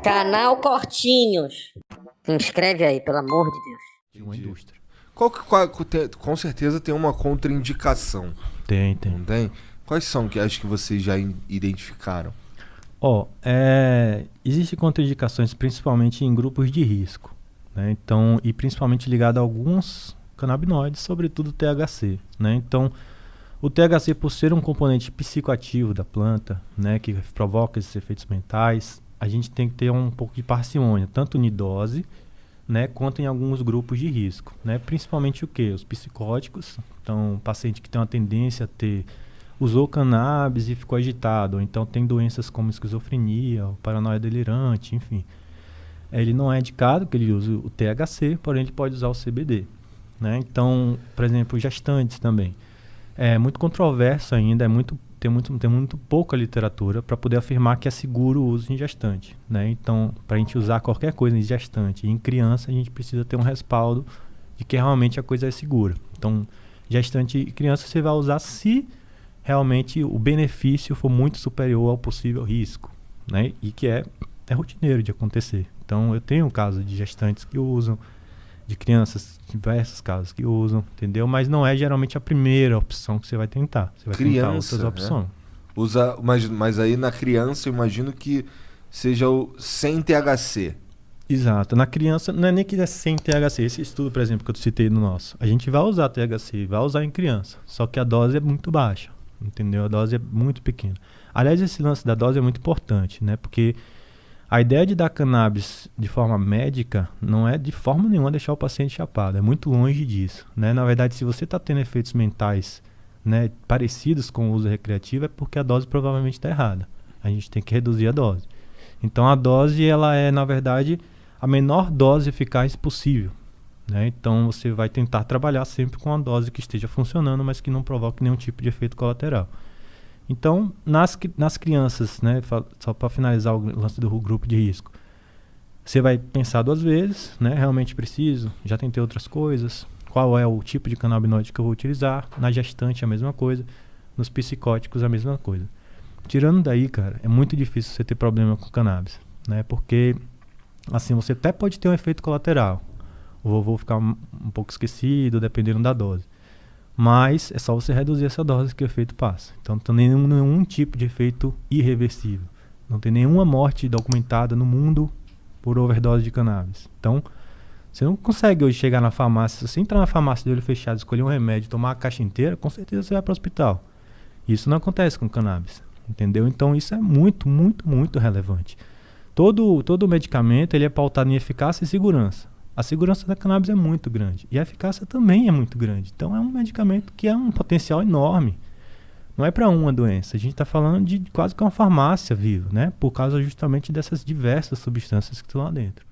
Canal Cortinhos. Se inscreve aí, pelo amor de Deus. De uma indústria. Com certeza tem uma contraindicação. Tem. Não tem? Quais são que acho que vocês já identificaram? Existem contraindicações principalmente em grupos de risco, né? Então, e principalmente ligado a alguns canabinoides, sobretudo o THC, né? Então, o THC, por ser um componente psicoativo da planta, né, que provoca esses efeitos mentais, a gente tem que ter um pouco de parcimônia, tanto em dose, né, quanto em alguns grupos de risco, né? Principalmente o quê? Os psicóticos. Então, paciente que tem uma tendência a usou cannabis e ficou agitado, ou então tem doenças como esquizofrenia, ou paranoia delirante, enfim. Ele não é indicado que ele use o THC, porém ele pode usar o CBD, né? Então, por exemplo, gestantes também. É muito controverso ainda, tem muito pouca literatura para poder afirmar que é seguro o uso em gestante, né? Então, para a gente usar qualquer coisa em gestante e em criança, a gente precisa ter um respaldo de que realmente a coisa é segura. Então, gestante e criança você vai usar se realmente o benefício for muito superior ao possível risco, né? E que é rotineiro de acontecer. Então, eu tenho um caso de gestantes que usam, de crianças, diversos casos que usam, entendeu? Mas não é geralmente a primeira opção que você vai tentar. Você vai tentar outras opções. Usa, mas aí na criança eu imagino que seja o sem THC. Exato. Na criança, não é nem que é sem THC. Esse estudo, por exemplo, que eu citei no nosso, a gente vai usar THC, vai usar em criança, só que a dose é muito baixa, entendeu? A dose é muito pequena. Aliás, esse lance da dose é muito importante, né? Porque a ideia de dar cannabis de forma médica não é de forma nenhuma deixar o paciente chapado, é muito longe disso, né? Na verdade, se você está tendo efeitos mentais, né, parecidos com o uso recreativo, é porque a dose provavelmente está errada. A gente tem que reduzir a dose. Então a dose, ela é, na verdade, a menor dose eficaz possível, né? Então você vai tentar trabalhar sempre com a dose que esteja funcionando, mas que não provoque nenhum tipo de efeito colateral. Então, nas crianças, né, só para finalizar o lance do grupo de risco, você vai pensar duas vezes, né, realmente preciso, já tentei outras coisas, qual é o tipo de canabinoide que eu vou utilizar, na gestante a mesma coisa, nos psicóticos a mesma coisa. Tirando daí, cara, é muito difícil você ter problema com cannabis, né, porque, assim, você até pode ter um efeito colateral, o vovô ficar um pouco esquecido, dependendo da dose. Mas é só você reduzir essa dose que o efeito passa. Então não tem nenhum tipo de efeito irreversível. Não tem nenhuma morte documentada no mundo por overdose de cannabis. Então, você não consegue hoje chegar na farmácia, se você entrar na farmácia de olho fechado, escolher um remédio, tomar a caixa inteira, com certeza você vai para o hospital. Isso não acontece com cannabis, entendeu? Então isso é muito, muito, muito relevante. Todo medicamento ele é pautado em eficácia e segurança. A segurança da cannabis é muito grande e a eficácia também é muito grande. Então é um medicamento que é um potencial enorme. Não é para uma doença. A gente está falando de quase que uma farmácia viva, né? Por causa justamente dessas diversas substâncias que estão lá dentro.